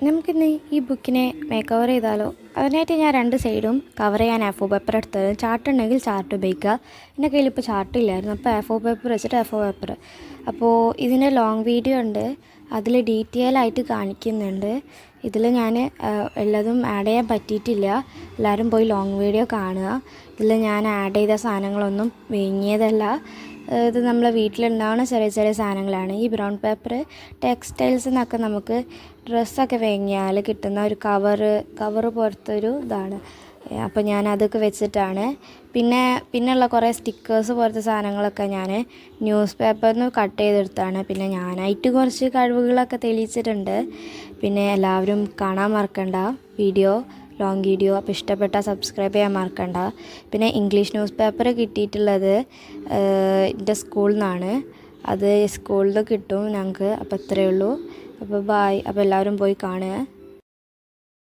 നമുക്കിന്ന് ഈ ബുക്കിനെ make over ചെയ്താലോ? അതിനായിട്ട് ഞാൻ രണ്ട് സൈഡും കവർ ചെയ്യാൻ A4 പേപ്പർ എടുത്തത്. ചാർട്ട് ഉണ്ടെങ്കിൽ ചാർട്ട് ഉപയോഗിക്കുക. എൻ്റെ കയ്യിൽ ഇപ്പോൾ ചാർട്ടില്ലായിരുന്നു, അപ്പോൾ A4 പേപ്പർ വെച്ചിട്ട് A4 പേപ്പർ. അപ്പോൾ ഇതിൻ്റെ ലോങ് വീഡിയോ ഉണ്ട്, അതിൽ ഡീറ്റെയിൽ ആയിട്ട് കാണിക്കുന്നുണ്ട്. ഇതിൽ ഞാൻ എല്ലാതും ആഡ് ചെയ്യാൻ പറ്റിയിട്ടില്ല. എല്ലാവരും പോയി ലോങ് വീഡിയോ കാണുക. ഇതിൽ ഞാൻ ആഡ് ചെയ്ത സാധനങ്ങളൊന്നും വാങ്ങിയതല്ല. ഇത് നമ്മളെ വീട്ടിലുണ്ടാവുന്ന ചെറിയ ചെറിയ സാധനങ്ങളാണ്. ഈ ബ്രൗൺ പേപ്പർ ടെക്സ്റ്റൈൽസ് എന്നൊക്കെ നമുക്ക് ഡ്രസ്സൊക്കെ വാങ്ങിയാൽ കിട്ടുന്ന ഒരു കവറ് പോലത്തൊരു ഇതാണ്. അപ്പോൾ ഞാൻ അതൊക്കെ വെച്ചിട്ടാണ്. പിന്നെയുള്ള കുറേ സ്റ്റിക്കേഴ്സ് പോലത്തെ സാധനങ്ങളൊക്കെ ഞാൻ ന്യൂസ് പേപ്പറിൽ നിന്ന് കട്ട് ചെയ്തെടുത്താണ്. പിന്നെ ഞാനായിട്ട് കുറച്ച് കഴിവുകളൊക്കെ തെളിയിച്ചിട്ടുണ്ട്. പിന്നെ എല്ലാവരും കാണാൻ മറക്കണ്ട ലോങ് വീഡിയോ. അപ്പോൾ ഇഷ്ടപ്പെട്ടാൽ സബ്സ്ക്രൈബ് ചെയ്യാൻ മറക്കണ്ട. പിന്നെ ഇംഗ്ലീഷ് ന്യൂസ് പേപ്പർ കിട്ടിയിട്ടുള്ളത് എൻ്റെ സ്കൂളിൽ നിന്നാണ്. അത് സ്കൂളിൽ നിന്ന് കിട്ടും ഞങ്ങൾക്ക്. അപ്പോൾ ഇത്രയേ ഉള്ളൂ. അപ്പോൾ ബായ്. അപ്പോൾ എല്ലാവരും പോയി കാണുക.